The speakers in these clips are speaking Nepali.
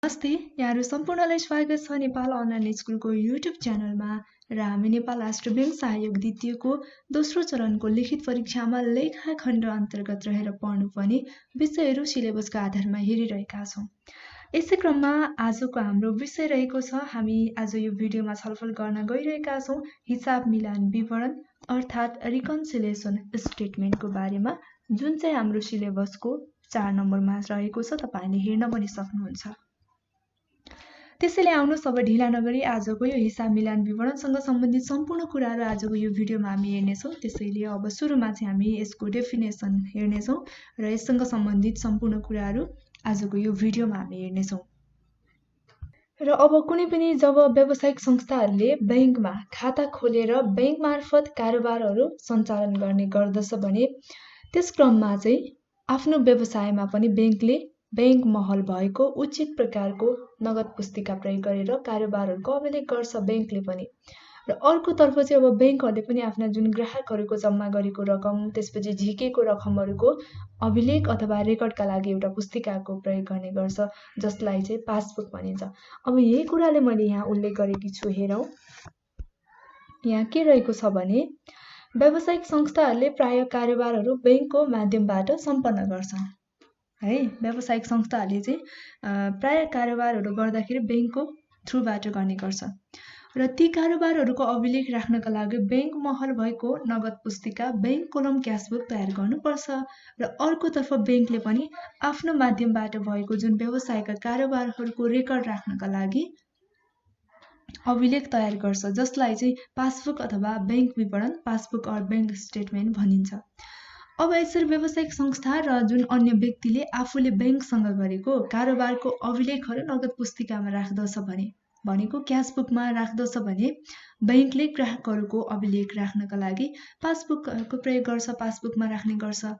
नमस्ते, यहाँहरू सम्पूर्णलाई स्वागत छ नेपाल अनलाइन स्कुलको युट्युब च्यानलमा र हामी नेपाल राष्ट्र ब्याङ्क सहायक द्वितीयको दोस्रो चरणको लिखित परीक्षामा लेखाखण्ड अन्तर्गत रहेर पढ्नुपर्ने विषयहरू सिलेबसको आधारमा हेरिरहेका छौँ। यसै क्रममा आजको हाम्रो विषय रहेको छ, हामी आज यो भिडियोमा छलफल गर्न गइरहेका छौँ हिसाब मिलान विवरण अर्थात् रिकन्सिलिएसन स्टेटमेन्टको बारेमा, जुन चाहिँ हाम्रो सिलेबसको 4 नम्बरमा रहेको छ। तपाईले हेर्न पनि सक्नुहुन्छ। त्यसैले आउनुहोस् अब ढिला नगरी आजको यो हिसाब मिलान विवरणसँग सम्बन्धित सम्पूर्ण कुराहरू आजको यो भिडियोमा हामी हेर्नेछौँ। त्यसैले अब सुरुमा चाहिँ हामी यसको डेफिनेसन हेर्नेछौँ र यससँग सम्बन्धित सम्पूर्ण कुराहरू आजको यो भिडियोमा हामी हेर्नेछौँ। र अब कुनै पनि जब व्यावसायिक संस्थाहरूले बैंकमा खाता खोलेर बैंक मार्फत कारोबारहरू सञ्चालन गर्ने गर्दछ भने त्यस क्रममा चाहिँ आफ्नो व्यवसायमा पनि बैंकले बैंक महल भएको उचित प्रकारको नगद पुस्तिका प्रयोग गरेर कारोबारहरूको अभिलेख गर्छ बैंकले पनि। र अर्कोतर्फ चाहिँ अब बैंकहरूले पनि आफ्ना जुन ग्राहकहरूको जम्मा गरेको रकम त्यसपछि झिकेको रकमहरूको अभिलेख अथवा रेकर्डका लागि एउटा पुस्तिकाको प्रयोग गर्ने गर्छ, जसलाई चाहिँ पासबुक भनिन्छ। अब यही कुराले मैले यहाँ उल्लेख गरेकी छु। हेरौँ, यहाँ के रहेको छ भने व्यावसायिक संस्थाहरूले प्राय कारोबारहरू बैंकको माध्यमबाट सम्पन्न गर्छन् है। व्यावसायिक संस्थाहरूले चाहिँ प्राय कारोबारहरू गर्दाखेरि बैंकको थ्रुबाट गर्ने गर्छ र ती कारोबारहरूको अभिलेख राख्नका लागि बैंक महल भएको नगद पुस्तिका बैंक कोलम क्यासबुक तयार गर्नुपर्छ। र अर्कोतर्फ बैंकले पनि आफ्नो माध्यमबाट भएको जुन व्यवसायका कारोबारहरूको रेकर्ड राख्नका लागि अभिलेख तयार गर्छ, जसलाई चाहिँ पासबुक अथवा बैंक विवरण पासबुक अर बैंक स्टेटमेन्ट भनिन्छ। अब यसरी व्यावसायिक संस्था र जुन अन्य व्यक्तिले आफूले बैंकसँग गरेको कारोबारको अभिलेखहरू नगद पुस्तिकामा राख्दछ भने, भनेको क्यासबुकमा राख्दछ भने बैंकले ग्राहकहरूको अभिलेख राख्नका लागि पासबुकको प्रयोग गर्छ, पासबुकमा राख्ने गर्छ।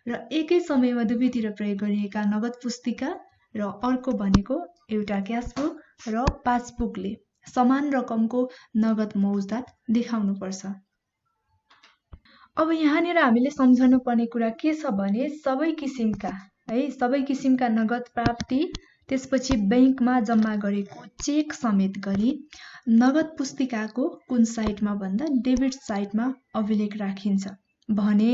र एकै समयमा दुवैतिर प्रयोग गरिएका नगद पुस्तिका र अर्को भनेको एउटा क्यासबुक र पासबुकले समान रकमको नगद मौजदात देखाउनुपर्छ। अब यहाँनिर हामीले सम्झनु पर्ने कुरा के छ भने सबै किसिमका नगद प्राप्ति त्यसपछि बैंकमा जम्मा गरेको चेक समेत गरी नगद पुस्तिकाको कुन साइटमा भन्दा डेबिट साइटमा अभिलेख राखिन्छ भने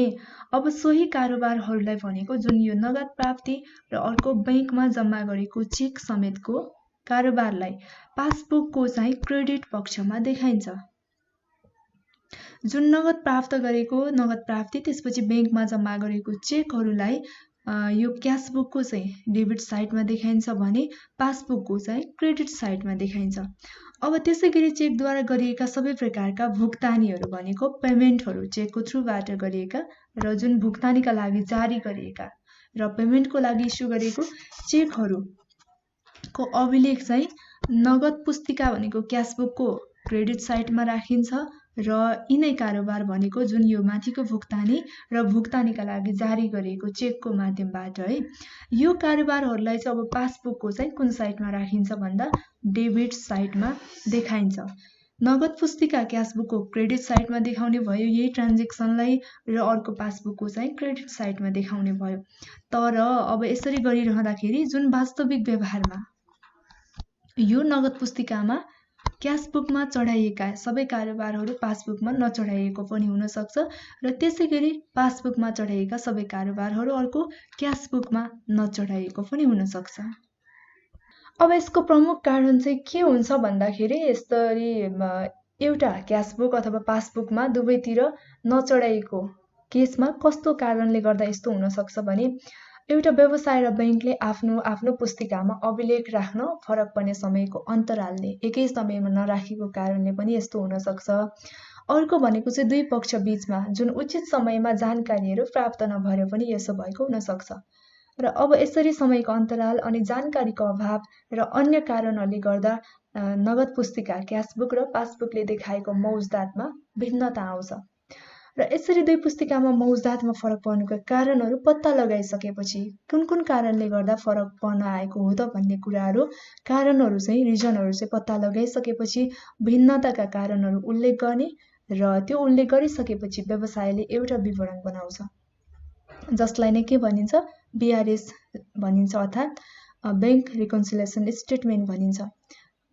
अब सोही कारोबारहरूलाई भनेको जुन यो नगद प्राप्ति र अर्को बैंकमा जम्मा गरेको चेक समेतको कारोबारलाई पासबुकको चाहिँ क्रेडिट पक्षमा देखाइन्छ। जुन नगद प्राप्त गरेको नगद प्राप्ति त्यसपछि बैंकमा जम्मा गरेको चेकहरूलाई यो क्यासबुकको चाहिँ डेबिट साइटमा देखाइन्छ भने पासबुकको चाहिँ क्रेडिट साइटमा देखाइन्छ। अब त्यसै गरी चेकद्वारा गरिएका सबै प्रकारका भुक्तानीहरू भनेको पेमेन्टहरू चेकको थ्रुबाट गरिएका र जुन भुक्तानीका लागि जारी गरिएका र पेमेन्टको लागि इस्यु गरेको चेकहरूको अभिलेख चाहिँ नगद पुस्तिका भनेको क्यासबुकको क्रेडिट साइटमा राखिन्छ र यिनै कारोबार भनेको जुन यो माथिको भुक्तानी र भुक्तानीका लागि जारी गरिएको चेकको माध्यमबाट है, यो कारोबारहरूलाई चाहिँ अब पासबुकको चाहिँ कुन साइटमा राखिन्छ भन्दा डेबिट साइटमा देखाइन्छ। नगद पुस्तिका क्यासबुकको क्रेडिट साइटमा देखाउने भयो यही ट्रान्जेक्सनलाई, र अर्को पासबुकको चाहिँ क्रेडिट साइटमा देखाउने भयो। तर अब यसरी गरिरहँदाखेरि जुन वास्तविक व्यवहारमा यो नगद पुस्तिकामा क्यासबुकमा चढाइएका सबै कारोबारहरू पासबुकमा नचढाइएको पनि हुन सक्छ र त्यसै गरी पासबुकमा चढाइएका सबै कारोबारहरू अर्को क्यासबुकमा नचढाइएको पनि हुन सक्छ। अब यसको प्रमुख कारण चाहिँ के हुन्छ भन्दाखेरि यसरी एउटा क्यासबुक अथवा पासबुकमा दुवैतिर नचढाइएको केसमा कस्तो कारणले गर्दा यस्तो हुन सक्छ भने एउटा व्यवसाय र बैंकले आफ्नो पुस्तिकामा अभिलेख राख्न फरक पर्ने समयको अन्तरालले एकै समयमा नराखेको कारणले पनि यस्तो हुन सक्छ। अर्को भनेको चाहिँ दुई पक्ष बीचमा जुन उचित समयमा जानकारीहरू प्राप्त नभएर पनि यसो भएको हुन सक्छ। र अब यसरी समयको अन्तराल अनि जानकारीको अभाव र अन्य कारणहरूले गर्दा नगद पुस्तिका क्यासबुक र पासबुकले देखाएको मौजदातमा भिन्नता आउँछ। र यसरी दुई पुस्तिकामा मौजदातमा फरक पर्नुका कारणहरू पत्ता लगाइसकेपछि कुन कुन कारणले गर्दा फरक पर्न आएको हो त भन्ने कुराहरू रिजनहरू चाहिँ पत्ता लगाइसकेपछि भिन्नताका कारणहरू उल्लेख गर्ने र त्यो उल्लेख गरिसकेपछि व्यवसायले एउटा विवरण बनाउँछ, जसलाई नै के भनिन्छ, बिआरएस भनिन्छ, अर्थात् बैंक रिकन्सिलिएसन स्टेटमेन्ट भनिन्छ।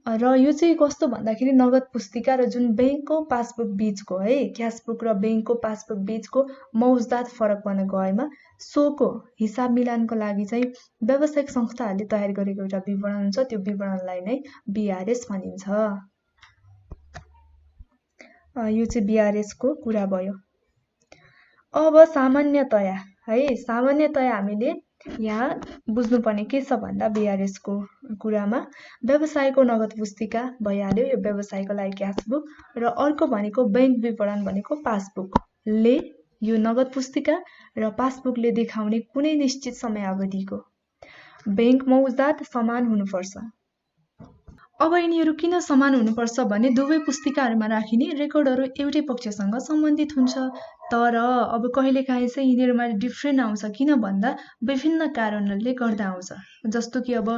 र यो चाहिँ कस्तो भन्दाखेरि नगद पुस्तिका र जुन बैंकको पासबुक बीचको है क्यासबुक र बैंकको पासबुक बीचको मौजदात फरक पर्न गएमा सोको हिसाब मिलानको लागि चाहिँ व्यावसायिक संस्थाहरूले तयार गरेको एउटा विवरण हुन्छ। त्यो विवरणलाई नै बीआरएस भनिन्छ। यो चाहिँ बीआरएस को कुरा भयो। अब सामान्यतया हामीले यहाँ बुझ्नुपर्ने के छ भन्दा बीआरएस को कुरामा व्यवसायको नगद पुस्तिका भइहाल्यो, यो व्यवसायको लागि क्यासबुक, र अर्को भनेको बैंक विवरण भनेको पासबुकले यो नगद पुस्तिका र पासबुकले देखाउने कुनै निश्चित समय अवधिको बैंक मौजदात समान हुनुपर्छ। अब यिनीहरू किन समान हुनुपर्छ भने दुवै पुस्तिकाहरूमा राखिने रेकर्डहरू एउटै पक्षसँग सम्बन्धित हुन्छ। तर अब कहिलेकाहीँ चाहिँ यिनीहरूमा डिफ्रेन्ट आउँछ। किन भन्दा विभिन्न कारणहरूले गर्दा आउँछ। जस्तो कि अब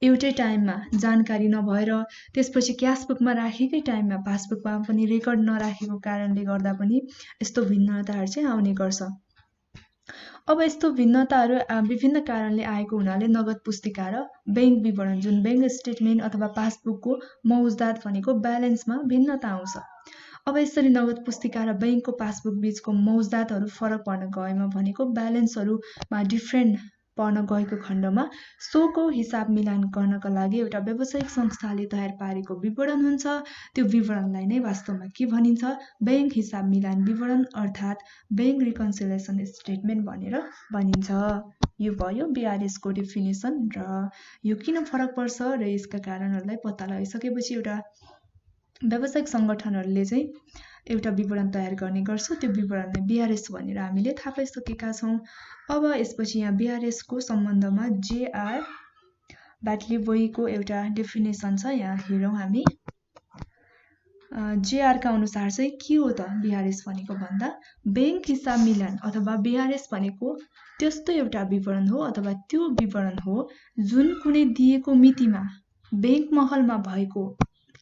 एउटै टाइममा जानकारी नभएर त्यसपछि क्यासबुकमा राखेकै टाइममा पासबुकमा पनि रेकर्ड नराखेको कारणले गर्दा पनि यस्तो भिन्नताहरू चाहिँ आउने गर्छ। अब यस्तो भिन्नताहरू विभिन्न कारणले आएको हुनाले नगद पुस्तिका र बैंक विवरण जुन बैंक स्टेटमेन्ट अथवा पासबुकको मौजदात भनेको ब्यालेन्समा भिन्नता आउँछ। अब यसरी नगद पुस्तिका र बैंकको पासबुक बीचको मौजदातहरू फरक पर्न गएमा भनेको ब्यालेन्सहरूमा डिफ्रेन्ट पर्न गएको खण्डमा सोको हिसाब मिलान गर्नका लागि एउटा व्यावसायिक संस्थाले तयार पारेको विवरण हुन्छ। त्यो विवरणलाई नै वास्तवमा के भनिन्छ? बैंक हिसाब मिलान विवरण अर्थात् बैंक रिकन्सिलिएसन स्टेटमेन्ट भनेर भनिन्छ। यो भयो बीआरएस को डेफिनेसन र यो किन फरक पर्छ र यसका कारणहरूलाई पत्ता लगाइसकेपछि एउटा व्यावसायिक सङ्गठनहरूले चाहिँ एउटा विवरण तयार गर्ने गर्छ। त्यो विवरणलाई बीआरएस भनेर हामीले थाहा पाइसकेका छौँ। अब यसपछि यहाँ बीआरएस को सम्बन्धमा जेआर ब्याटलीबोईको एउटा डेफिनेसन छ, यहाँ हेरौँ हामी। जेआर का अनुसार चाहिँ के हो त बीआरएस भनेको भन्दा बैंक हिसाब मिलान अथवा बीआरएस भनेको त्यस्तो एउटा विवरण हो अथवा त्यो विवरण हो जुन कुनै दिएको मितिमा बैंक महलमा भएको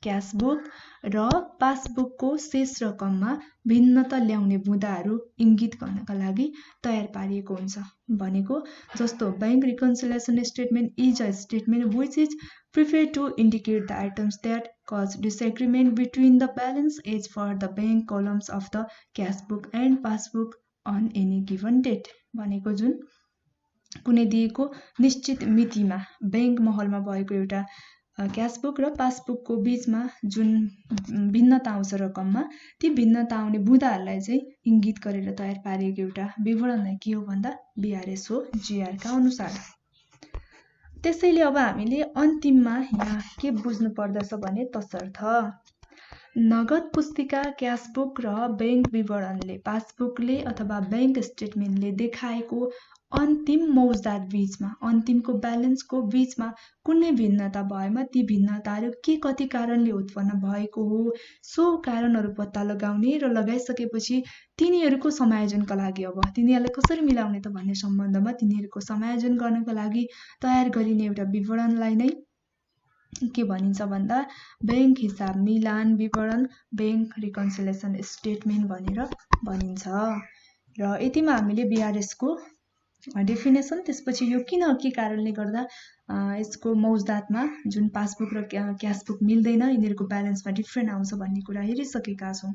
क्यासबुक र पासबुकको शेष रकममा भिन्नता ल्याउने बुँदाहरू इङ्गित गर्नका लागि तयार पारिएको हुन्छ। भनेको जस्तो bank reconciliation statement is a statement which is prepared to indicate the items that cause disagreement between the balance as per the bank columns of the cashbook and passbook on any given date. भनेको जुन कुनै दिएको निश्चित मितिमा बैंक महलमा भएको एउटा क्यासबुक र पासबुकको बीचमा जुन भिन्नता आउँछ रकममा, ती भिन्नता आउने बुँदाहरूलाई चाहिँ इङ्गित गरेर तयार पारिएको एउटा विवरणलाई के हो भन्दा बीआरएस हो जेआर का अनुसार। त्यसैले अब हामीले अन्तिममा यहाँ के बुझ्नु पर्दछ भने तसर्थ नगद पुस्तिका क्यासबुक र बैंक विवरणले पासबुकले अथवा बैंक स्टेटमेन्टले देखाएको अन्तिम मौजदात बीचमा अन्तिमको ब्यालेन्सको बीचमा कुनै भिन्नता भएमा ती भिन्नताहरू के कति कारणले उत्पन्न भएको हो सो कारणहरू पत्ता लगाउने र लगाइसकेपछि तिनीहरूको समायोजनका लागि अब तिनीहरूलाई कसरी मिलाउने त भन्ने सम्बन्धमा तिनीहरूको समायोजन गर्नका लागि तयार गरिने एउटा विवरणलाई नै के भनिन्छ भन्दा बैंक हिसाब मिलान विवरण बैंक रिकन्सिलिएसन स्टेटमेन्ट भनेर भनिन्छ। र यतिमा हामीले बीआरएस को डेफिनेसन त्यसपछि यो किन के कारणले गर्दा यसको मौजदातमा जुन पासबुक र क्यासबुक मिल्दैन यिनीहरूको ब्यालेन्समा डिफ्रेन्ट आउँछ भन्ने कुरा हेरिसकेका छौँ।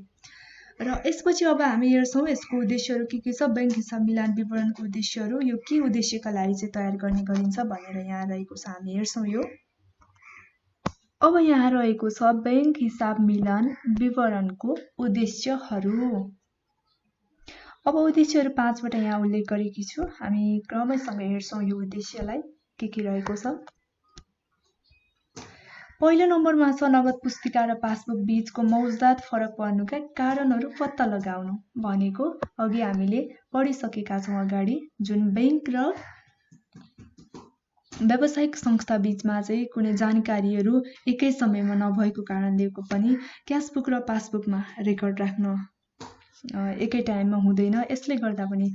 र यसपछि अब हामी हेर्छौँ यसको उद्देश्यहरू के छ। बैंक हिसाब मिलान विवरणको उद्देश्यहरू यो के उद्देश्यका लागि चाहिँ तयार गर्ने गरिन्छ भनेर यहाँ रहेको छ, हामी हेर्छौँ यो। अब यहाँ रहेको छ बैंक हिसाब मिलान विवरणको उद्देश्यहरू। अब उद्देश्यहरू 5 वटा यहाँ उल्लेख गरेकी छु, हामी क्रमैसँग हेर्छौँ यो उद्देश्यलाई के रहेको छ। पहिलो नम्बरमा छ नगद पुस्तिका र पासबुक बीचको मौजदात फरक पर्नुका कारणहरू पत्ता लगाउनु। भनेको अघि हामीले पढिसकेका छौँ अगाडि जुन बैंक र व्यावसायिक संस्था बीचमा चाहिँ कुनै जानकारीहरू एकै समयमा नभएको कारणले पनि क्यासबुक र पासबुकमा रेकर्ड राख्न एकै टाइममा हुँदैन। यसले गर्दा पनि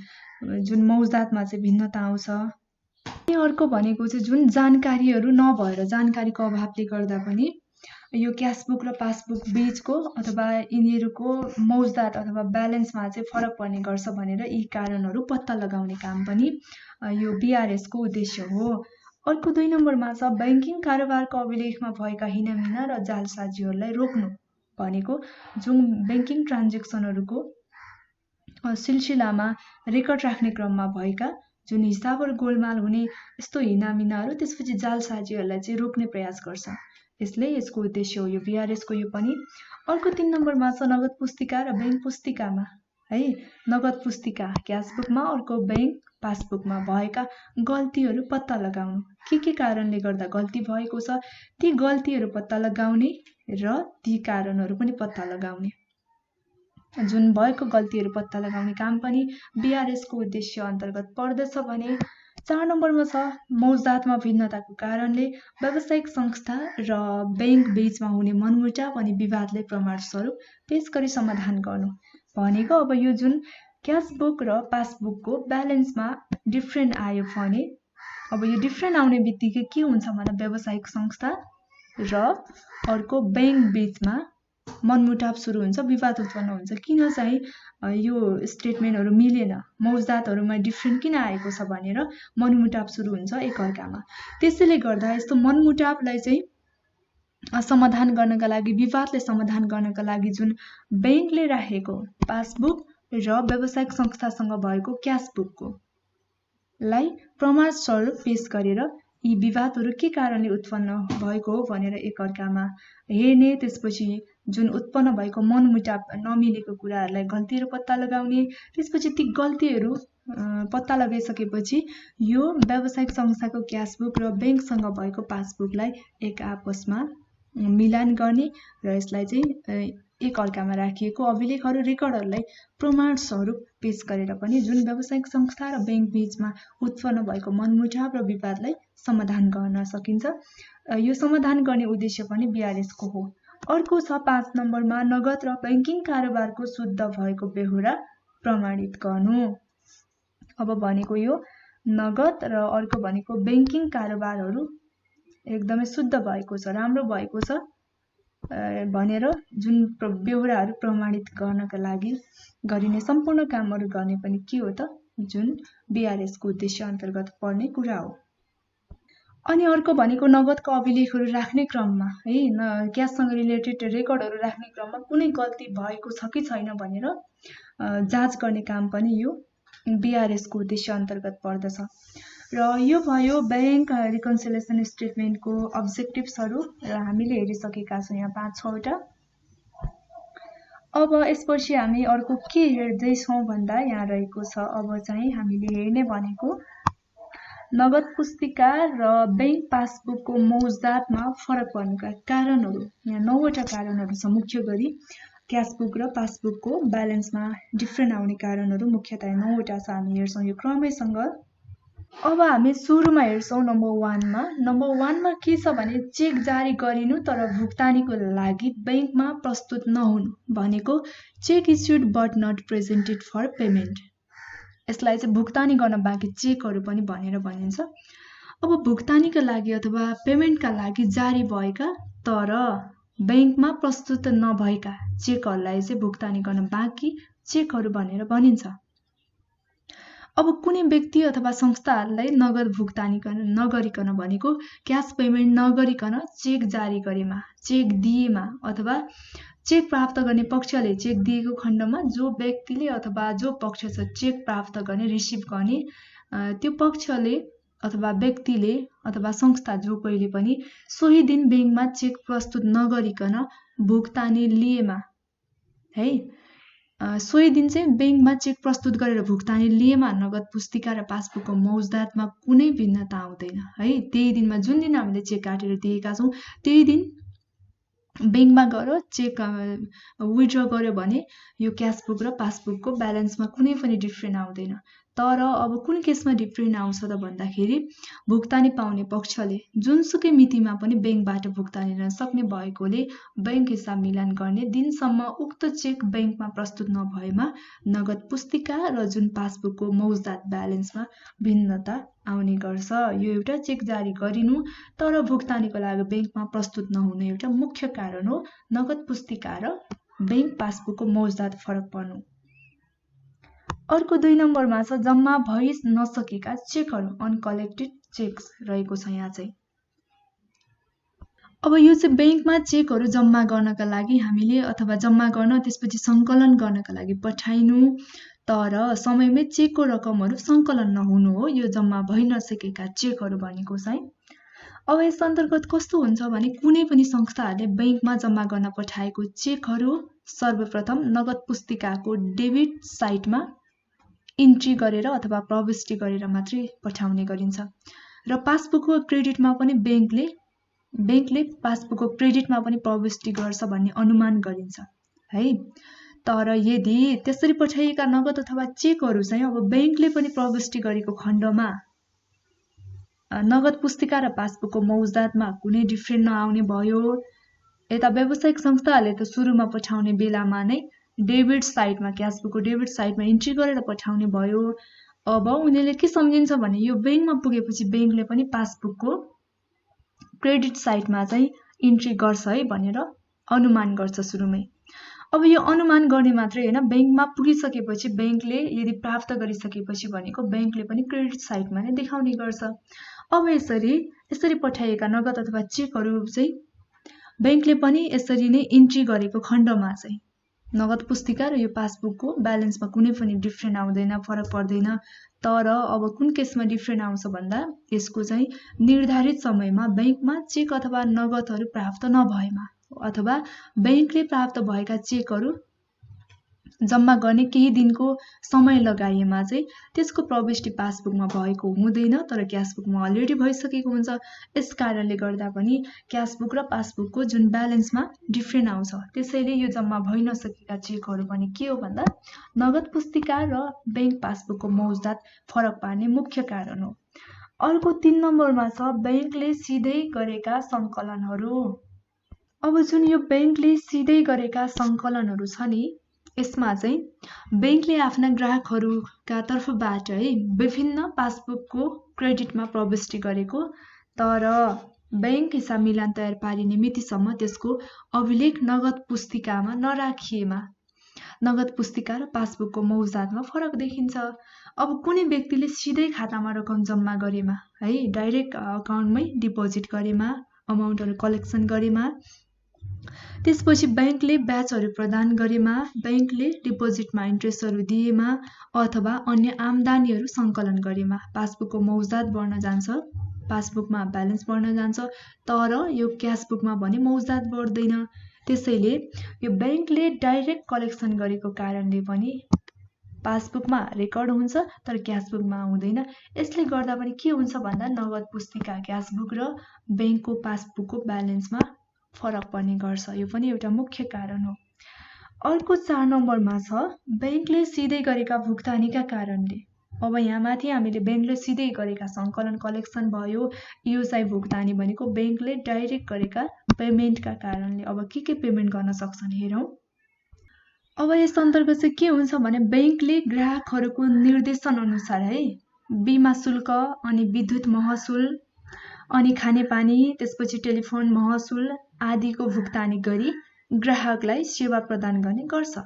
जुन मौजदातमा चाहिँ भिन्नता आउँछ। अनि अर्को भनेको चाहिँ जुन जानकारीहरू नभएर जानकारीको अभावले गर्दा पनि यो क्यासबुक र पासबुक बीचको अथवा यिनीहरूको मौजदात अथवा ब्यालेन्समा चाहिँ फरक पर्ने गर्छ भनेर यी कारणहरू पत्ता लगाउने काम पनि यो बीआरएस को उद्देश्य हो। अर्को 2 नम्बरमा छ बैंकिङ कारोबारको अभिलेखमा भएका हिनामिना र जालसाजीहरूलाई रोक्नु भनेको जुन बैंकिङ ट्रान्जेक्सनहरूको सिलसिलामा रेकर्ड राख्ने क्रममा भएका जुन हिसाबहरू गोलमाल हुने यस्तो हिनामिनाहरू त्यसपछि जालसाजीहरूलाई चाहिँ रोक्ने प्रयास गर्छ। यसको उद्देश्य हो यो VRS को यो पनि। अर्को 3 नम्बरमा छ नगद पुस्तिका र बैंक पुस्तिकामा है नगद पुस्तिका क्यासबुकमा अर्को बैंक पासबुकमा भएका गल्तीहरू पत्ता लगाउनु के कारणले गर्दा गल्ती भएको छ ती गल्तीहरू पत्ता लगाउने र ती कारणहरू पनि पत्ता लगाउने जुन भएको गल्तीहरू पत्ता लगाउने काम पनि VRS को उद्देश्य अन्तर्गत पर्दछ भने 4 नम्बरमा छ मौजदातमा भिन्नताको कारणले व्यावसायिक संस्था र बैंक बीचमा हुने मनमुटाव अनि विवादलाई प्रमाण स्वरूप पेश गरी समाधान गर्नु भनेको अब यो जुन क्यासबुक र पासबुकको ब्यालेन्समा डिफ्रेन्ट आयो भने अब यो डिफ्रेन्ट आउने बित्तिकै के हुन्छ भने व्यावसायिक संस्था र अर्को बैंक बीचमा मनमुटाव सुरु हुन्छ विवाद उत्पन्न हुन्छ किन चाहिँ यो स्टेटमेन्टहरू मिलेन मौजदातहरुमा डिफ्रेन्ट किन आएको छ भनेर मनमुटाव सुरु हुन्छ एकअर्कामा। त्यसैले गर्दा यस्तो मनमुटावलाई चाहिँ समाधान गर्नका लागि विवादले समाधान गर्नका लागि जुन बैंकले राखेको पासबुक र व्यावसायिक संस्थासँग भएको क्यासबुकको लाई प्रमाण स्वरूप पेश गरेर यी विवादहरू के कारणले उत्पन्न भएको हो भनेर एकअर्कामा हेर्ने त्यसपछि जुन उत्पन्न भएको मनमुटाव नमिलेको कुराहरूलाई गल्तीहरू पत्ता लगाउने त्यसपछि ती गल्तीहरू पत्ता लगाइसकेपछि यो व्यावसायिक संस्थाको क्यासबुक र बैंकसँग भएको पासबुकलाई एक आपसमा मिलान गर्ने र यसलाई चाहिँ एकअर्कामा राखिएको अभिलेखहरू रेकर्डहरूलाई प्रमाण स्वरूप पेश गरेर पनि जुन व्यावसायिक संस्था र बैंक बीचमा उत्पन्न भएको मनमुटाव र विवादलाई समाधान गर्न सकिन्छ। यो समाधान गर्ने उद्देश्य पनि VRS को हो। अर्को छ 5 नम्बरमा नगद र बैंकिङ कारोबारको शुद्ध भएको बेहोरा प्रमाणित गर्नु। अब भनेको यो नगद र अर्को भनेको बैंकिङ कारोबारहरू एकदमै शुद्ध भएको छ राम्रो भएको छ भनेर जुन बेहोराहरू प्रमाणित गर्नका लागि गरिने सम्पूर्ण कामहरू गर्ने पनि के हो त जुन VRS को उद्देश्य अन्तर्गत पर्ने कुरा हो। अनि अर्को भनेको नगदको अभिलेखहरू राख्ने क्रममा है क्याससँग रिलेटेड रेकर्डहरू राख्ने क्रममा कुनै गल्ती भएको छ कि छैन भनेर जाँच गर्ने काम पनि यो VRS को उद्देश्य अन्तर्गत पर्दछ। र यो भयो बैंक रिकन्सिलिएसन स्टेटमेन्टको अब्जेक्टिभ्सहरू र हामीले हेरिसकेका छौँ यहाँ 5-6 वटा। अब यसपछि हामी अर्को के हेर्दै छौँ भन्दा यहाँ रहेको छ अब चाहिँ हामीले हेर्ने भनेको नगद पुस्तिका र बैंक पासबुकको मौजदातमा फरक पर्नुका कारणहरू। यहाँ 9 वटा कारणहरू छ मुख्य गरी क्यासबुक र पासबुकको ब्यालेन्समा डिफ्रेन्ट आउने कारणहरू मुख्यतया 9 वटा छ हामी हेर्छौँ यो क्रमैसँग। अब हामी सुरुमा हेर्छौँ नम्बर 1 मा। नम्बर 1 मा के छ भने चेक जारी गरिनु तर भुक्तानीको लागि बैंकमा प्रस्तुत नहुनु भनेको cheque issued but not presented for payment. यसलाई चाहिँ भुक्तानी गर्न बाँकी चेकहरू पनि भनेर भनिन्छ। अब भुक्तानीका लागि अथवा पेमेन्टका लागि जारी भएका तर बैंकमा प्रस्तुत नभएका चेकहरूलाई चाहिँ भुक्तानी गर्न बाँकी चेकहरू भनेर भनिन्छ। अब कुनै व्यक्ति अथवा संस्थाहरूलाई नगद भुक्तानी नगरिकन भनेको क्याश पेमेन्ट नगरिकन चेक जारी गरेमा चेक दिएमा अथवा चेक प्राप्त गर्ने पक्षले चेक दिएको खण्डमा जो व्यक्तिले अथवा जो पक्ष छ चेक प्राप्त गर्ने रिसिभ गर्ने त्यो पक्षले अथवा व्यक्तिले अथवा संस्था जो कोहीले पनि सोही दिन बैंकमा चेक प्रस्तुत नगरिकन भुक्तानी लिएमा है सोही दिन चाहिँ बैंकमा चेक प्रस्तुत गरेर भुक्तानी लिएमा नगद पुस्तिका र पासबुकको मौजदातमा कुनै भिन्नता आउँदैन है। त्यही दिनमा जुन दिन हामीले चेक काटेर दिएका छौँ त्यही दिन बैंकमा गएर चेक विथड्र गर्यो भने यो क्यासबुक र पासबुकको ब्यालेन्समा कुनै पनि डिफ्रेन्ट आउँदैन। तर अब कुन केसमा डिफ्रेन्ट आउँछ त भन्दाखेरि भुक्तानी पाउने पक्षले जुनसुकै मितिमा पनि बैंकबाट भुक्तानी लिन सक्ने भएकोले बैंक हिसाब मिलान गर्ने दिनसम्म उक्त चेक बैंकमा प्रस्तुत नभएमा नगद पुस्तिका र जुन पासबुकको मौजदात ब्यालेन्समा भिन्नता आउने गर्छ। यो एउटा चेक जारी गरिनु तर भुक्तानीको लागि बैंकमा प्रस्तुत नहुने एउटा मुख्य कारण हो नगद पुस्तिका र बैंक पासबुकको मौजदात फरक पर्नु। अर्को 2 नम्बरमा छ जम्मा भइ नसकेका चेकहरू अनकलेक्टेड चेक्स रहेको छ यहाँ चाहिँ। अब यो चाहिँ बैंकमा चेकहरू जम्मा गर्नका लागि हामीले अथवा जम्मा गर्न त्यसपछि सङ्कलन गर्नका लागि पठाइनु, तर समयमै चेकको रकमहरू सङ्कलन नहुनु हो यो जम्मा भइ नसकेका चेकहरू भनेको चाहिँ। अब यस अन्तर्गत कस्तो हुन्छ भने कुनै पनि संस्थाहरूले बैंकमा जम्मा गर्न पठाएको चेकहरू सर्वप्रथम नगद पुस्तिकाको डेबिट साइटमा इन्ट्री गरेर अथवा प्रविष्टि गरेर मात्रै पठाउने गरिन्छ र पासबुकको क्रेडिटमा पनि बैंकले पासबुकको क्रेडिटमा पनि प्रविष्टि गर्छ भन्ने अनुमान गरिन्छ है। तर यदि त्यसरी पठाइएका नगद अथवा चेकहरू चाहिँ अब बैंकले पनि प्रविष्टि गरेको खण्डमा नगद पुस्तिका र पासबुकको मौजदातमा कुनै डिफ्रेन्ट नआउने भयो, यता व्यावसायिक संस्थाहरूले त सुरुमा पठाउने बेलामा नै डेबिट साइटमा क्यासबुकको डेबिट साइटमा इन्ट्री गरेर पठाउने भयो। अब उनीहरूले के सम्झिन्छ भने यो बैंकमा पुगेपछि बैंकले पनि पासबुकको क्रेडिट साइटमा चाहिँ इन्ट्री गर्छ है भनेर अनुमान गर्छ सुरुमै। अब यो अनुमान गर्ने मात्रै हैन, बैंकमा पुगिसकेपछि बैंकले यदि प्राप्त गरिसकेपछि भनेको बैंकले पनि क्रेडिट साइटमा नै देखाउने गर्छ। अब यसरी पठाइएका नगद अथवा चेकहरू चाहिँ बैंकले पनि यसरी नै इन्ट्री गरेको खण्डमा चाहिँ नगद पुस्तिका र यो पासबुकको ब्यालेन्समा कुनै पनि डिफ्रेन्ट आउँदैन, फरक पर्दैन। तर अब कुन केसमा डिफ्रेन्ट आउँछ भन्दा यसको चाहिँ निर्धारित समयमा बैंकमा चेक अथवा नगदहरू प्राप्त नभएमा अथवा बैंकले प्राप्त भएका चेकहरू जम्मा गर्ने केही दिनको समय लगाइएमा चाहिँ त्यसको प्रविष्टि पासबुकमा भएको हुँदैन, तर क्यासबुकमा अलरेडी भइसकेको हुन्छ। यस कारणले गर्दा पनि क्यासबुक र पासबुकको जुन ब्यालेन्समा डिफ्रेन्ट आउँछ। त्यसैले यो जम्मा भइ नसकेका चेकहरू पनि के हो भन्दा नगद पुस्तिका र बैंक पासबुकको मौजदात फरक पार्ने मुख्य कारण हो। अर्को 3 नम्बरमा छ बैंकले सिधै गरेका सङ्कलनहरू। अब जुन यो बैंकले सिधै गरेका सङ्कलनहरू छ नि, यसमा चाहिँ बैंकले आफ्ना ग्राहकहरूका तर्फबाट है विभिन्न पासबुकको क्रेडिटमा प्रविष्टि गरेको, तर बैंक हिसाब मिलान तयार पारिने मितिसम्म त्यसको अभिलेख नगद पुस्तिकामा नराखिएमा नगद पुस्तिका र पासबुकको मौजदातमा फरक देखिन्छ। अब कुनै व्यक्तिले सिधै खातामा रकम जम्मा गरेमा है डाइरेक्ट अकाउन्टमै डिपोजिट गरेमा, अमाउन्टहरू कलेक्सन गरेमा, त्यसपछि बैंकले ब्याजहरू प्रदान गरेमा, बैंकले डिपोजिटमा इन्ट्रेस्टहरू दिएमा अथवा अन्य आम्दानीहरू सङ्कलन गरेमा पासबुकको मौजदात बढ्न जान्छ, पासबुकमा ब्यालेन्स बढ्न जान्छ, तर यो क्यासबुकमा भने मौजदात बढ्दैन। त्यसैले यो बैंकले डाइरेक्ट कलेक्सन गरेको कारणले पनि पासबुकमा रेकर्ड हुन्छ तर क्यासबुकमा हुँदैन। यसले गर्दा पनि के हुन्छ भन्दा नगद पुस्तिका क्यासबुक र बैंकको पासबुकको ब्यालेन्समा फरक पर्ने गर्छ। यो पनि एउटा मुख्य कारण हो। अर्को 4 नम्बरमा छ बैंकले सिधै गरेका भुक्तानीका कारणले। अब यहाँ माथि हामीले बैंकले सिधै गरेका सङ्कलन कलेक्सन भयो, यो चाहिँ भुक्तानी भनेको बैंकले डाइरेक्ट गरेका पेमेन्टका कारणले। अब के पेमेन्ट गर्न सक्छन् हेरौँ। अब यस अन्तर्गत चाहिँ के हुन्छ भने बैंकले ग्राहकहरूको निर्देशन अनुसार है बिमा शुल्क अनि विद्युत महसुल अनि खानेपानी त्यसपछि टेलिफोन महसुल आदिको भुक्तानी गरी ग्राहकलाई सेवा प्रदान गर्ने गर्छ।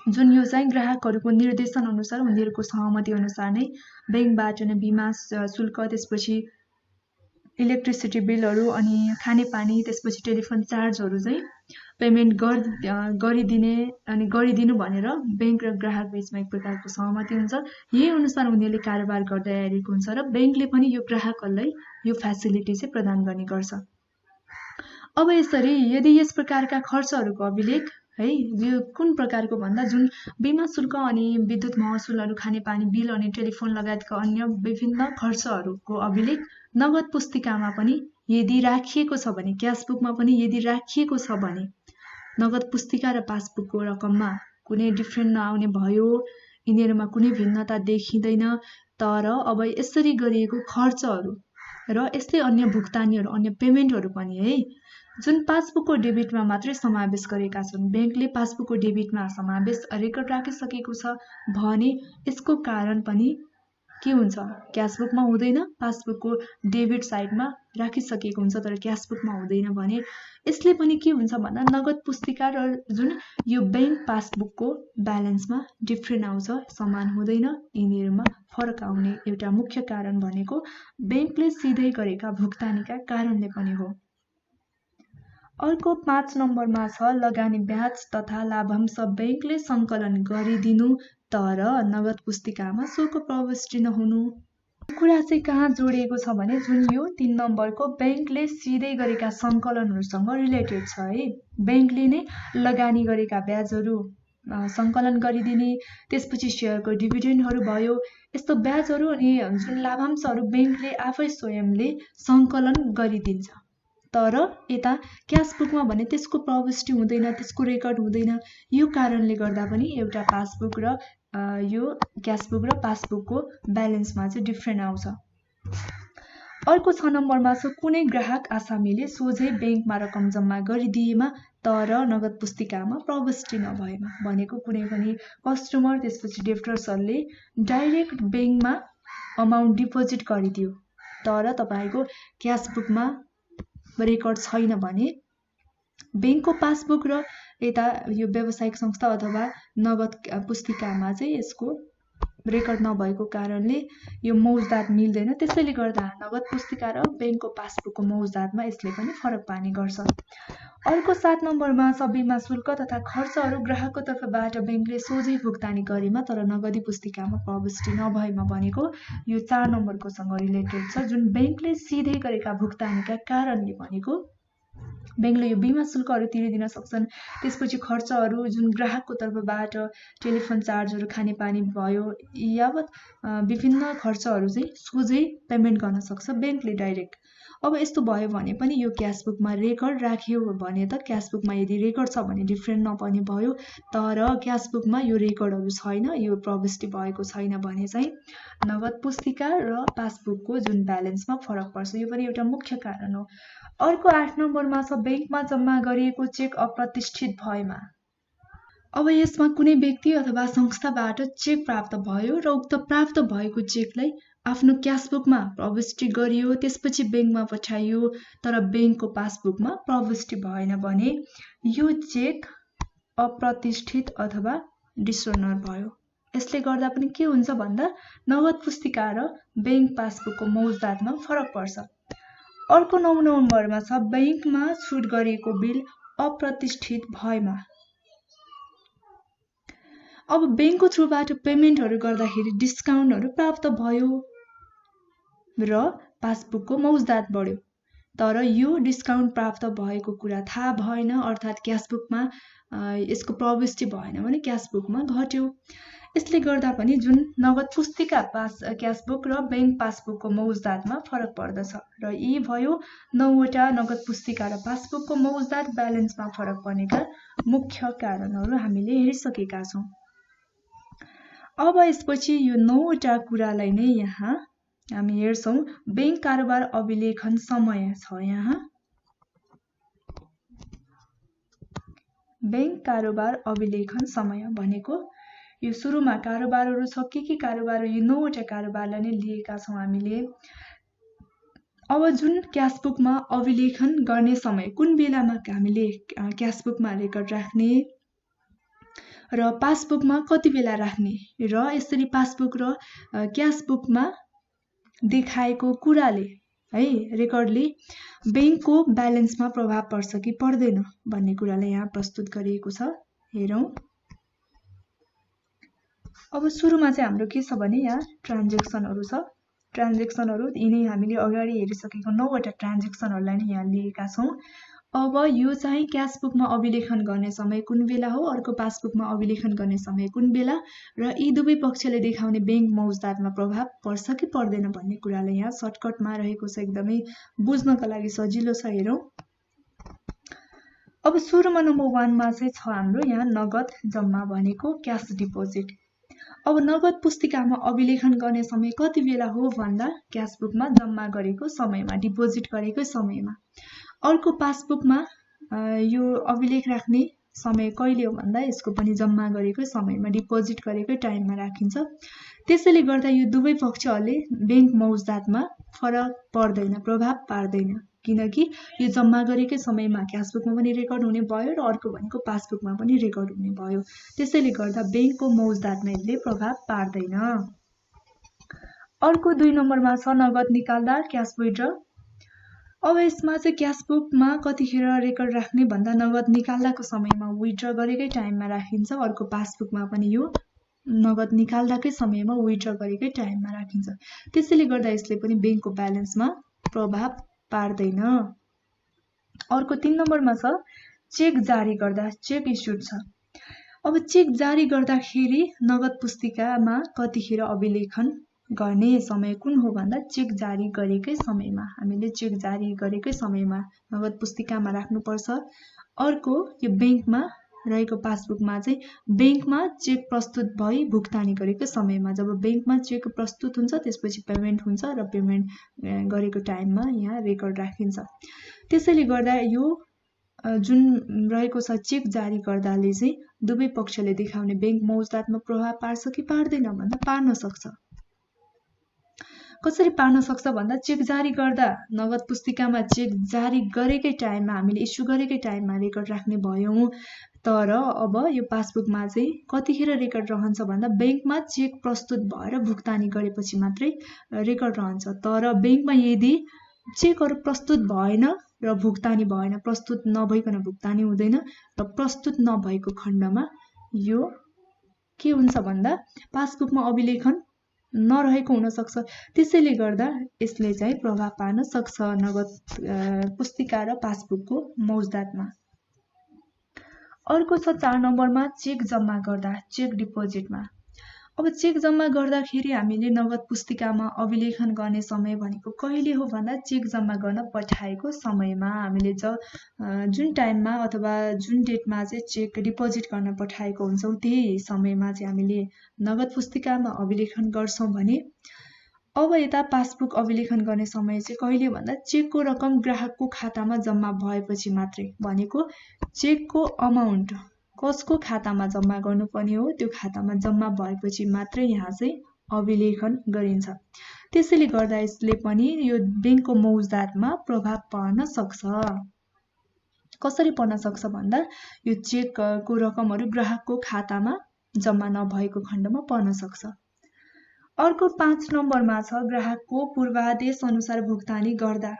जुन यो चाहिँ ग्राहकहरूको निर्देशन अनुसार उनीहरूको सहमति अनुसार नै बैंकबाट नै बिमा शुल्क त्यसपछि इलेक्ट्रिसिटी बिलहरू अनि खानेपानी त्यसपछि टेलिफोन चार्जहरू चाहिँ पेमेन्ट गरिदिने अनि गरिदिनु भनेर बैंक र ग्राहक बीचमा एक प्रकारको सहमति हुन्छ। यही अनुसार उनीहरूले कारोबार गर्दै आइरहेको हुन्छ र बैंकले पनि यो ग्राहकहरूलाई यो फेसिलिटी चाहिँ प्रदान गर्ने गर्छ। अब यसरी यदि यस प्रकारका खर्चहरूको अभिलेख है यो कुन प्रकारको भन्दा जुन बिमा शुल्क अनि विद्युत महसुलहरू खानेपानी बिल अनि टेलिफोन लगायतका अन्य विभिन्न खर्चहरूको अभिलेख नगद पुस्तिकामा पनि यदि राखिएको छ भने, क्यासबुकमा पनि यदि राखिएको छ भने नगद पुस्तिका र पासबुकको रकममा कुनै डिफ्रेन्ट नआउने भयो, यिनीहरूमा कुनै भिन्नता देखिँदैन। तर अब यसरी गरिएको खर्चहरू र यस्तै अन्य भुक्तानीहरू अन्य पेमेन्टहरू पनि है जुन पासबुकको डेबिटमा मात्रै समावेश गरेका छन्, बैंकले पासबुकको डेबिटमा समावेश रेकर्ड राखिसकेको छ भने यसको कारण पनि के हुन्छ, क्यासबुकमा हुँदैन, पासबुकको डेबिट साइडमा राखिसकेको हुन्छ तर क्यासबुकमा हुँदैन भने यसले पनि के हुन्छ भन्दा नगद पुस्तिका र जुन यो बैंक पासबुकको ब्यालेन्समा डिफ्रेन्ट आउँछ, समान हुँदैन। यिनीहरूमा फरक आउने एउटा मुख्य कारण भनेको बैंकले सिधै गरेका भुक्तानीका कारणले पनि हो। अर्को 5 नम्बरमा छ लगानी ब्याज तथा लाभांश बैंकले सङ्कलन गरिदिनु तर नगद पुस्तिकामा सोको प्रविष्टि नहुनु। कुरा चाहिँ कहाँ जोडिएको छ भने जुन यो 3 नम्बरको बैंकले सिधै गरेका सङ्कलनहरूसँग रिलेटेड छ है। बैंकले नै लगानी गरेका ब्याजहरू सङ्कलन गरिदिने, त्यसपछि सेयरको डिभिडेन्डहरू भयो, यस्तो ब्याजहरू अनि जुन लाभांशहरू बैंकले आफै स्वयंले सङ्कलन गरिदिन्छ। तर यता क्यासबुकमा भने त्यसको प्रविष्टि हुँदैन, त्यसको रेकर्ड हुँदैन। यो कारणले गर्दा पनि एउटा पासबुक र यो क्यासबुक र पासबुकको ब्यालेन्समा चाहिँ डिफ्रेन्ट आउँछ। अर्को 6 नम्बरमा छ कुनै ग्राहक आसामीले सोझै बैंकमा रकम जम्मा गरिदिएमा तर नगद पुस्तिकामा प्रविष्टि नभएमा, भनेको कुनै पनि कस्टमर त्यसपछि डेप्टर्सहरूले डाइरेक्ट बैंकमा अमाउन्ट डिपोजिट गरिदियो तर तपाईको क्यासबुकमा रेकर्ड छैन भने बैंकको पासबुक र यता यो व्यावसायिक संस्था अथवा नगद पुस्तिकामा चाहिँ यसको रेकर्ड नभएको कारणले यो मौजदात मिल्दैन। त्यसैले गर्दा नगद पुस्तिका र बैंकको पासबुकको मौजदातमा यसले पनि फरक पार्ने गर्छ। अर्को 7 नम्बरमा छ बिमा शुल्क तथा खर्चहरू ग्राहकको तर्फबाट बैंकले सोझै भुक्तानी गरेमा तर नगदी पुस्तिकामा प्रविष्टि नभएमा, भनेको यो 4 नम्बरकोसँग रिलेटेड छ। जुन बैंकले सिधै गरेका भुक्तानीका कारणले भनेको बैंकले यो बिमा शुल्कहरू तिरिदिन सक्छन्, त्यसपछि खर्चहरू जुन ग्राहकको तर्फबाट टेलिफोन चार्जहरू, खानेपानी भयो, यावत विभिन्न खर्चहरू चाहिँ सोझै पेमेन्ट गर्न सक्छ बैंकले डाइरेक्ट। अब यस्तो भयो भने पनि यो क्यासबुकमा रेकर्ड राख्यो भने त क्यासबुकमा यदि रेकर्ड छ भने डिफ्रेन्ट नपर्ने भयो, तर क्यासबुकमा यो रेकर्डहरू छैन, यो प्रविष्टि भएको छैन भने चाहिँ नगद पुस्तिका र पासबुकको जुन ब्यालेन्समा फरक पर्छ। यो पनि एउटा मुख्य कारण हो। अर्को 8 नम्बरमा छ बैंकमा जम्मा गरिएको चेक अप्रतिष्ठित भएमा। अब यसमा कुनै व्यक्ति अथवा संस्थाबाट चेक प्राप्त भयो र उक्त प्राप्त भएको चेकलाई आफ्नो क्यासबुकमा प्रविष्टि गरियो, त्यसपछि बैंकमा पठाइयो तर बैंकको पासबुकमा प्रविष्टि भएन भने यो चेक अप्रतिष्ठित अथवा डिसोनर भयो। यसले गर्दा पनि के हुन्छ भन्दा नगद पुस्तिका र बैंक पासबुकको मौजदातमा फरक पर्छ। अर्को 9 नम्बरमा छ बैंकमा छुट गरिएको बिल अप्रतिष्ठित भएमा। अब बैंकको थ्रुबाट पेमेन्टहरू गर्दाखेरि डिस्काउन्टहरू प्राप्त भयो र पासबुकको मौजदात बढ्यो, तर यो डिस्काउन्ट प्राप्त भएको कुरा थाहा भएन, अर्थात् क्यासबुकमा यसको प्रविष्टि भएन भने क्यासबुकमा घट्यो। यसले गर्दा पनि जुन नगद पुस्तिका क्यासबुक र बैंक पासबुकको मौजदातमा फरक पर्दछ र यी भयो 9वटा नगद पुस्तिका र पासबुकको मौजदात ब्यालेन्समा फरक पर्नेका मुख्य कारणहरू हामीले हेरिसकेका छौँ। अब यसपछि यो 9वटा कुरालाई नै यहाँ हामी हेर्छौँ। बैंक कारोबार अभिलेखन समय छ यहाँ। बैंक कारोबार अभिलेखन समय भनेको यो सुरुमा कारोबारहरू छ, के कारोबार, यो 9वटा कारोबारलाई नै लिएका छौँ हामीले। अब जुन क्यासबुकमा अभिलेखन गर्ने समय कुन बेलामा हामीले क्यासबुकमा रेकर्ड राख्ने र पासबुकमा कति बेला राख्ने र यसरी पासबुक र क्यासबुकमा देखाएको कुराले है रेकर्डले बैंकको ब्यालेन्समा प्रभाव पर्छ कि पर्दैन भन्ने कुरालाई यहाँ प्रस्तुत गरिएको छ। हेरौँ। अब सुरुमा चाहिँ हाम्रो के छ भने यहाँ ट्रान्जेक्सनहरू छ। ट्रान्जेक्सनहरू यिनै हामीले अगाडि हेरिसकेको 9वटा ट्रान्जेक्सनहरूलाई नै यहाँ लिएका छौँ। अब यो चाहिँ क्यासबुकमा अभिलेखन गर्ने समय कुन बेला हो, अर्को पासबुकमा अभिलेखन गर्ने समय कुन बेला र यी दुवै पक्षले देखाउने बैंक मौजदातमा प्रभाव पर्छ कि पर्दैन भन्ने कुरालाई यहाँ सर्टकटमा रहेको छ, एकदमै बुझ्नका लागि सजिलो छ। हेरौँ। अब सुरुमा नम्बर 1 मा चाहिँ छ हाम्रो यहाँ नगद जम्मा भनेको क्यास डिपोजिट। अब नगद पुस्तिकामा अभिलेखन गर्ने समय कति बेला हो भन्दा क्यासबुकमा जम्मा गरेको समयमा, डिपोजिट गरेको समयमा। अर्को पासबुकमा यो अभिलेख राख्ने समय कहिले हो भन्दा यसको पनि जम्मा गरेकै समयमा डिपोजिट गरेकै टाइममा राखिन्छ। त्यसैले गर्दा यो दुवै पक्षहरूले बैंक मौजदातमा फरक पर्दैन, प्रभाव पार्दैन, किनकि यो जम्मा गरेकै समयमा क्यासबुकमा पनि रेकर्ड हुने भयो र अर्को भनेको पासबुकमा पनि रेकर्ड हुने भयो। त्यसैले गर्दा बैंकको मौजदातमा यसले प्रभाव पार्दैन। अर्को 2 नम्बरमा छ नगद निकाल्दा क्यास विथड्र। अब यसमा चाहिँ क्यासबुकमा कतिखेर रेकर्ड राख्ने भन्दा नगद निकाल्दाको समयमा विथड्र गरेकै टाइममा राखिन्छ। अर्को पासबुकमा पनि यो नगद निकाल्दाकै समयमा विथड्र गरेकै टाइममा राखिन्छ। त्यसैले गर्दा यसले पनि बैंकको ब्यालेन्समा प्रभाव पार्दैन। अर्को 3 नम्बरमा छ चेक जारी गर्दा, चेक इस्युड छ। अब चेक जारी गर्दाखेरि नगद पुस्तिकामा कतिखेर अभिलेखन गर्ने समय कुन हो भन्दा चेक जारी गरेकै समयमा, हामीले चेक जारी गरेकै समयमा नगद पुस्तिकामा राख्नुपर्छ। अर्को यो बैंकमा रहेको पासबुकमा चाहिँ बैंकमा चेक प्रस्तुत भई भुक्तानी गरेको समयमा, जब बैंकमा चेक प्रस्तुत हुन्छ त्यसपछि पेमेन्ट हुन्छ र पेमेन्ट गरेको टाइममा यहाँ रेकर्ड राखिन्छ। त्यसैले गर्दा यो जुन रहेको छ चेक जारी गर्दाले चाहिँ दुवै पक्षले देखाउने बैंक मौजदातमा प्रभाव पार्छ कि पार्दैन भन्दा पार्न सक्छ। कसरी पार्न सक्छ भन्दा चेक जारी गर्दा नगद पुस्तिकामा चेक जारी गरेकै टाइममा, हामीले इस्यु गरेकै टाइममा रेकर्ड राख्ने भयौँ। तर अब यो पासबुकमा चाहिँ कतिखेर रेकर्ड रहन्छ भन्दा बैंकमा चेक प्रस्तुत भएर भुक्तानी गरेपछि मात्रै रेकर्ड रहन्छ। तर बैंकमा यदि चेकहरू प्रस्तुत भएन र भुक्तानी भएन, प्रस्तुत नभइकन भुक्तानी हुँदैन र प्रस्तुत नभएको खण्डमा यो के हुन्छ भन्दा पासबुकमा अभिलेखन नरहेको हुन सक्छ। त्यसैले गर्दा यसले चाहिँ प्रभाव पार्न सक्छ नगद पुस्तिका र पासबुकको मौजदातमा। अर्को छ 4 नम्बरमा चेक जम्मा गर्दा, चेक डिपोजिटमा। अब चेक जम्मा गर्दाखेरि हामीले नगद पुस्तिकामा अभिलेखन गर्ने समय भनेको कहिले हो भन्दा चेक जम्मा गर्न पठाएको समयमा, हामीले जुन टाइममा अथवा जुन डेटमा चाहिँ चेक डिपोजिट गर्न पठाएको हुन्छौँ त्यही समयमा चाहिँ हामीले नगद पुस्तिकामा अभिलेखन गर्छौँ भने अब यता पासबुक अभिलेखन गर्ने समय चाहिँ कहिले भन्दा चेकको रकम ग्राहकको खातामा जम्मा भएपछि मात्रै, भनेको चेकको अमाउन्ट कसको खातामा जम्मा गर्नुपर्ने हो त्यो खातामा जम्मा भएपछि मात्रै यहाँ चाहिँ अभिलेखन गरिन्छ। त्यसैले गर्दा यसले पनि यो बैंकको मौजदातमा प्रभाव पर्न सक्छ। कसरी पर्न सक्छ भन्दा यो चेकको रकमहरू ग्राहकको खातामा जम्मा नभएको खण्डमा पर्न सक्छ। अर्को 5 नम्बरमा छ ग्राहकको पूर्वादेश अनुसार भुक्तानी गर्दा।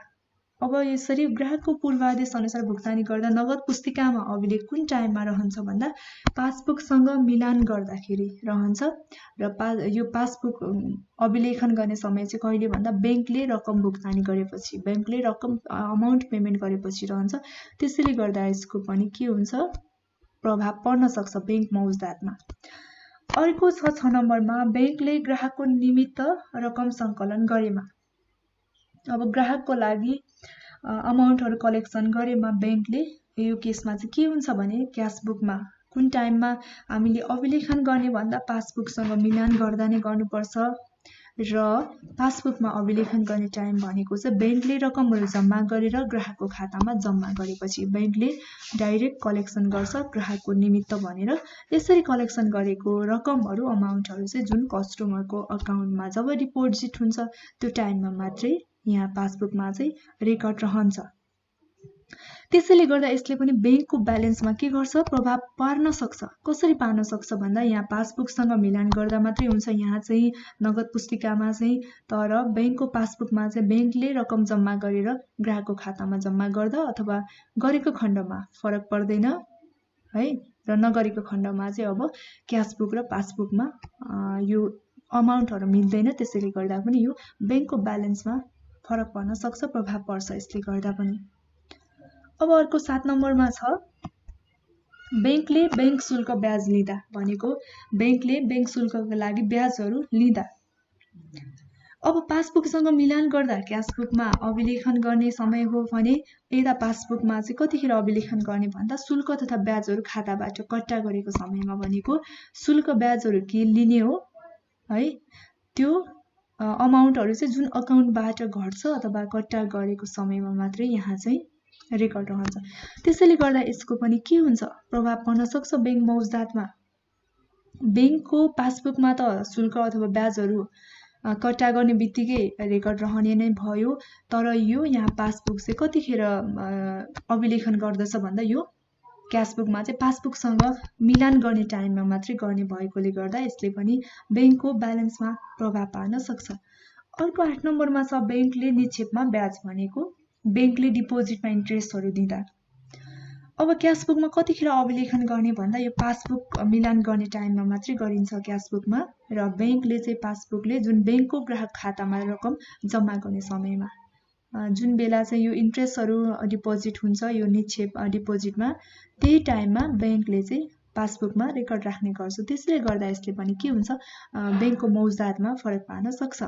अब यसरी ग्राहकको पूर्वादेश अनुसार भुक्तानी गर्दा नगद पुस्तिकामा अभिलेख कुन टाइममा रहन्छ भन्दा पासबुकसँग मिलान गर्दाखेरि रहन्छ र यो पासबुक अभिलेखन गर्ने समय चाहिँ कहिले भन्दा बैंकले रकम भुक्तानी गरेपछि, बैंकले रकम अमाउन्ट पेमेन्ट गरेपछि रहन्छ। त्यसैले गर्दा यसको पनि के हुन्छ प्रभाव पर्न सक्छ बैंक मौजदातमा। अर्को छ 6 नम्बरमा बैंकले ग्राहकको निमित्त रकम सङ्कलन गरेमा। अब ग्राहकको लागि अमाउन्टहरू कलेक्सन गरेमा बैंकले यो केसमा चाहिँ के हुन्छ भने क्यासबुकमा कुन टाइममा हामीले अभिलेखन गर्ने भन्दा पासबुकसँग मिलान गर्दा नै गर्नुपर्छ र पासबुकमा अभिलेखन गर्ने टाइम भनेको चाहिँ बैंकले रकमहरू जम्मा गरेर ग्राहकको खातामा जम्मा गरेपछि बैंकले डाइरेक्ट कलेक्सन गर्छ ग्राहकको निमित्त भनेर। यसरी कलेक्सन गरेको रकमहरू अमाउन्टहरू चाहिँ जुन कस्टमरको अकाउन्टमा जब डिपोजिट हुन्छ त्यो टाइममा मात्रै यहाँ पासबुकमा चाहिँ रेकर्ड रहन्छ। त्यसैले गर्दा यसले पनि बैंकको ब्यालेन्समा के गर्छ प्रभाव पार्न सक्छ। कसरी पार्न सक्छ भन्दा यहाँ पासबुकसँग मिलान गर्दा मात्रै हुन्छ यहाँ चाहिँ नगद पुस्तिकामा चाहिँ, तर बैंकको पासबुकमा चाहिँ बैंकले रकम जम्मा गरेर ग्राहकको खातामा जम्मा गर्दा अथवा गरेको खण्डमा फरक पर्दैन है, र नगरेको खण्डमा चाहिँ अब क्यासबुक र पासबुकमा यो अमाउन्टहरू मिल्दैन। त्यसैले गर्दा पनि यो बैंकको ब्यालेन्समा फरक पर्न सक्छ, प्रभाव पर्छ यसले गर्दा पनि। अब अर्को 7 नम्बरमा छ बैंकले बैंक शुल्क ब्याज लिँदा, भनेको बैंकले बैंक शुल्कको लागि ब्याजहरू लिँदा। अब पासबुकसँग मिलान गर्दा क्यासबुकमा अभिलेखन गर्ने समय हो भने यता पासबुकमा चाहिँ कतिखेर अभिलेखन गर्ने भन्दा शुल्क तथा ब्याजहरू खाताबाट कट्टा गरेको समयमा, भनेको शुल्क ब्याजहरू के लिने हो है त्यो अमाउन्टहरू चाहिँ जुन अकाउन्टबाट घट्छ अथवा कट्टा गरेको समयमा मात्रै यहाँ चाहिँ रेकर्ड रहन्छ। त्यसैले गर्दा यसको पनि के हुन्छ, प्रभाव पर्न सक्छ बैंक मौजदातमा। बैंकको पासबुकमा त शुल्क अथवा ब्याजहरू कट्टा गर्ने बित्तिकै रेकर्ड रहने नै भयो, तर यो यहाँ पासबुक चाहिँ कतिखेर अभिलेखन गर्दछ भन्दा यो क्यासबुकमा चाहिँ पासबुकसँग मिलान गर्ने टाइममा मात्रै गर्ने भएकोले गर्दा यसले पनि बैंकको ब्यालेन्समा प्रभाव पार्न सक्छ। अर्को 8 नम्बरमा छ बैंकले निक्षेपमा ब्याज भनेको बैंकले डिपोजिटमा इन्ट्रेस्टहरू दिँदा। अब क्यासबुकमा कतिखेर अभिलेखन गर्ने भन्दा यो पासबुक मिलान गर्ने टाइममा मात्रै गरिन्छ क्यासबुकमा, र बैंकले चाहिँ पासबुकले जुन बैंकको ग्राहक खातामा रकम जम्मा गर्ने समयमा जुन बेला चाहिँ यो इन्ट्रेस्टहरू डिपोजिट हुन्छ यो निक्षेप डिपोजिटमा, त्यही टाइममा बैंकले चाहिँ पासबुकमा रेकर्ड राख्ने गर्छ। त्यसैले गर्दा यसले पनि के हुन्छ, बैंकको मौजदातमा फरक पार्न सक्छ।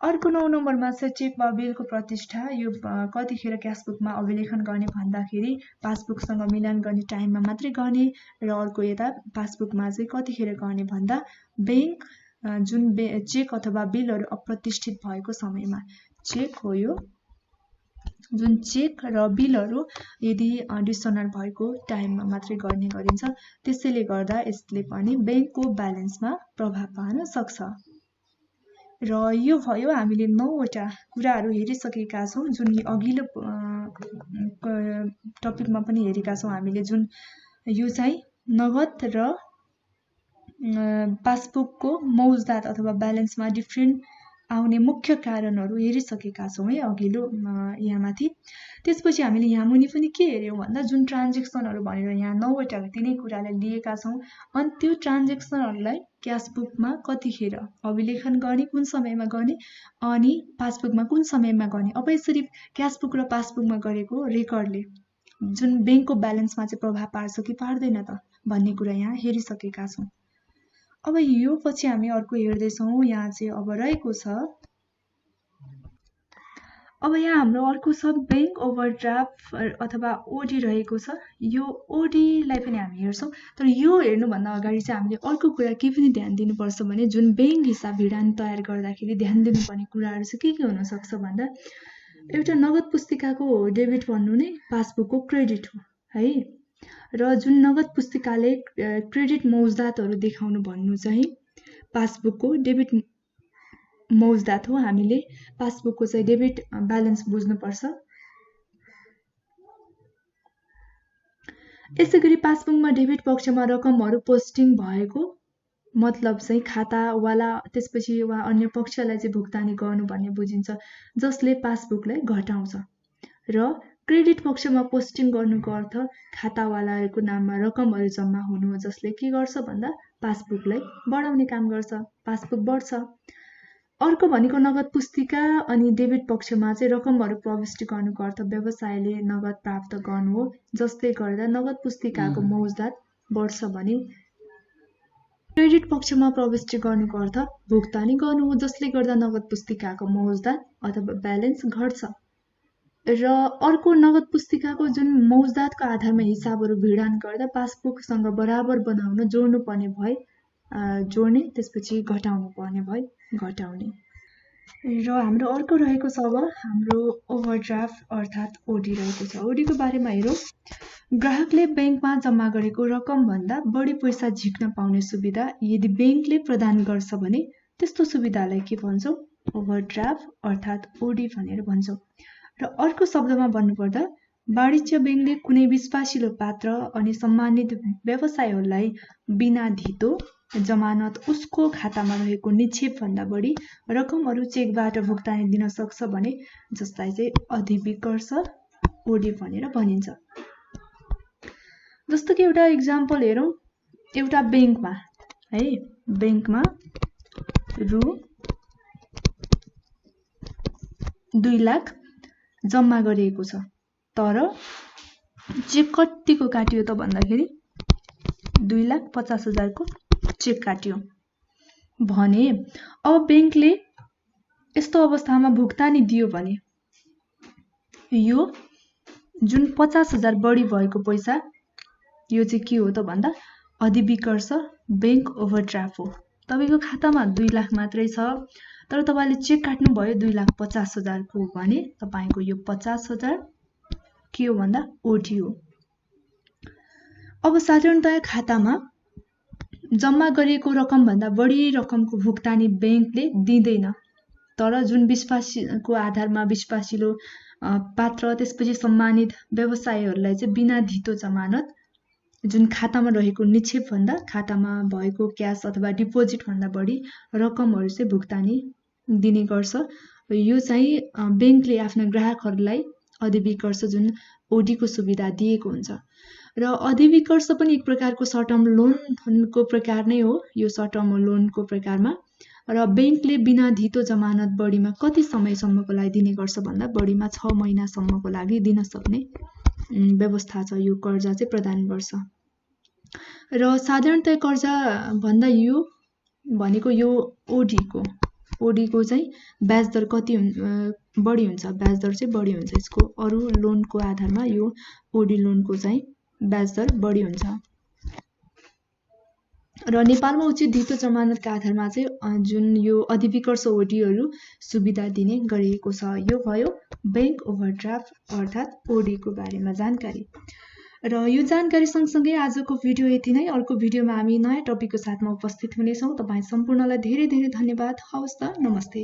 अर्को 9 नम्बरमा छ चेक वा बिलको प्रतिष्ठा। यो कतिखेर क्यासबुकमा अभिलेखन गर्ने भन्दाखेरि पासबुकसँग मिलान गर्ने टाइममा मात्रै गर्ने, र अर्को यता पासबुकमा चाहिँ कतिखेर गर्ने भन्दा बैंक जुन चेक अथवा बिलहरू अप्रतिष्ठित भएको समयमा। चेक हो यो, जुन चेक र बिलहरू यदि डिसअनर भएको टाइममा मात्रै गर्ने गरिन्छ। त्यसैले गर्दा यसले पनि बैंकको ब्यालेन्समा प्रभाव पार्न सक्छ। र यो भयो हामीले 9वटा कुराहरू हेरिसकेका छौँ, जुन अघिल्लो टपिकमा पनि हेरेका छौँ हामीले, जुन यो चाहिँ नगद र पासबुकको मौजदात अथवा ब्यालेन्समा डिफ्रेन्ट आउने मुख्य कारणहरू हेरिसकेका छौँ है अघिल्लो यहाँ माथि। त्यसपछि हामीले यहाँ मुनि पनि के हेर्यौँ भन्दा जुन ट्रान्जेक्सनहरू भनेर यहाँ 9वटा तिनै कुरालाई लिएका छौँ, अनि त्यो ट्रान्जेक्सनहरूलाई क्यासबुकमा कतिखेर अभिलेखन गर्ने, कुन समयमा गर्ने, अनि पासबुकमा कुन समयमा गर्ने। अब यसरी क्यासबुक र पासबुकमा गरेको रेकर्डले जुन बैंकको ब्यालेन्समा चाहिँ प्रभाव पार्छ कि पार्दैन त भन्ने कुरा यहाँ हेरिसकेका छौँ। अब यो पछि हामी अर्को हेर्दैछौँ। यहाँ चाहिँ अब रहेको छ, अब यहाँ हाम्रो अर्को छ बैंक ओभरड्राफ्ट अथवा ओडी रहेको छ। यो ओडीलाई पनि हामी हेर्छौँ, तर यो हेर्नुभन्दा अगाडि चाहिँ हामीले अर्को कुरा के पनि ध्यान दिनुपर्छ भने जुन बैंक हिसाब भिडान तयार गर्दाखेरि ध्यान दिनुपर्ने कुराहरू चाहिँ के हुनसक्छ भन्दा, एउटा नगद पुस्तिकाको डेबिट भन्नु नै पासबुकको क्रेडिट हो है, र जुन नगद पुस्तिकाले क्रेडिट मौजदातहरू देखाउनु भन्नु चाहिँ पासबुकको डेबिट मौजदात हो। हामीले पासबुकको चाहिँ डेबिट ब्यालेन्स बुझ्नुपर्छ। यसैगरी पासबुकमा डेबिट पक्षमा रकमहरू पोस्टिङ भएको मतलब चाहिँ खातावाला त्यसपछि वा अन्य पक्षलाई चाहिँ भुक्तानी गर्नु भन्ने बुझिन्छ, जसले पासबुकलाई घटाउँछ। र क्रेडिट पक्षमा पोस्टिङ गर्नुको अर्थ खातावालाको नाममा रकमहरू जम्मा हुनु हो, जसले के गर्छ भन्दा पासबुकलाई बढाउने काम गर्छ, पासबुक बढ्छ। अर्को भनेको नगद पुस्तिका अनि डेबिट पक्षमा चाहिँ रकमहरू प्रविष्ट गर्नुको अर्थ व्यवसायले नगद प्राप्त गर्नु हो, जसले गर्दा नगद पुस्तिकाको मौजदात बढ्छ भने क्रेडिट पक्षमा प्रविष्ट गर्नुको अर्थ भुक्तानी गर्नु हो, जसले गर्दा नगद पुस्तिकाको मौजदात अथवा ब्यालेन्स घट्छ। र अर्को नगद पुस्तिकाको जुन मौजदातको आधारमा हिसाबहरू भिडान गर्दा पासबुकसँग बराबर बनाउन जोड्नु पर्ने भए जोड्ने, त्यसपछि घटाउनु पर्ने भए घटाउने। र हाम्रो अर्को रहेको छ अब हाम्रो ओभरड्राफ्ट अर्थात् ओडी रहेको छ। ओडीको बारेमा हेरौँ। ग्राहकले बैंकमा जम्मा गरेको रकम भन्दा बढी पैसा झिक्न पाउने सुविधा यदि बैंकले प्रदान गर्छ भने त्यस्तो सुविधालाई के भन्छौँ, ओभरड्राफ्ट अर्थात् ओडी भनेर भन्छौँ। र अर्को शब्दमा भन्नुपर्दा वाणिज्य बैंकले कुनै विश्वासिलो पात्र अनि सम्मानित व्यवसायहरूलाई बिना धितो जमानत उसको खातामा रहेको निक्षेप भन्दा बढी रकमहरू चेकबाट भुक्तानी दिन सक्छ भने जसलाई चाहिँ अधिविकर्ष ओडी भनेर भनिन्छ। जस्तो कि एउटा इक्जाम्पल हेरौँ। एउटा बैंकमा है, बैंकमा रु 2 लाख जम्मा गरिएको छ, तर चेक कतिको काटियो त भन्दाखेरि 2,50,000 को चेक काटियो भने अब बैंकले यस्तो अवस्थामा भुक्तानी दियो भने यो जुन 50,000 बढी भएको पैसा यो चाहिँ के हो त भन्दा अधिविकर्ष बैंक ओभरड्राफ्ट हो। तपाईको खातामा 2 लाख मात्रै छ, तर तपाईले चेक काट्नु भयो 2,50,000 को भने तपाईको यो 50,000 के हो भन्दा ओडी हो। अब साधारणतया खातामा जम्मा गरिएको रकमभन्दा बढी रकमको भुक्तानी बैंकले दिँदैन, तर जुन विश्वासको आधारमा विश्वासिलो पात्र त्यसपछि सम्मानित व्यवसायहरूलाई चाहिँ बिना धितो जमानत जुन खातामा रहेको निक्षेपभन्दा खातामा भएको क्यास अथवा डिपोजिटभन्दा बढी रकमहरू चाहिँ भुक्तानी दिने गर्छ। यो चाहिँ बैंकले आफ्ना ग्राहकहरूलाई अधिविकर्ष जुन ओडीको सुविधा दिएको हुन्छ। र अधिविकर्ष पनि एक प्रकारको सर्ट टर्म लोनको प्रकार नै हो। यो सर्ट टर्म लोनको प्रकारमा र बैंकले बिना धितो जमानत बढीमा कति समयसम्मको लागि दिने गर्छ भन्दा बढीमा 6 महिनासम्मको लागि दिन सक्ने व्यवस्था छ। यो कर्जा चाहिँ प्रदान गर्छ। र साधारणतया कर्जा भन्दा यो भनेको यो ओडीको चाहिँ ब्याज दर कति बढी हुन्छ, ब्याज दर चाहिँ बढी हुन्छ। यसको अरू लोनको आधारमा यो ओडी लोनको चाहिँ ब्याज दर बढी हुन्छ। र नेपालमा उचित धितो जमानतका आधारमा चाहिँ जुन यो अधिविकर्ष ओडीहरू सुविधा दिने गरिएको छ। यो भयो बैंक ओभरड्राफ्ट अर्थात् ओडीको बारेमा जानकारी। र यो जानकारी सँगसँगै आजको भिडियो यति नै। अर्को भिडियोमा हामी नयाँ टपिकको साथमा उपस्थित हुनेछौँ। तपाईँ सम्पूर्णलाई धेरै धेरै धन्यवाद। हवस् त, नमस्ते।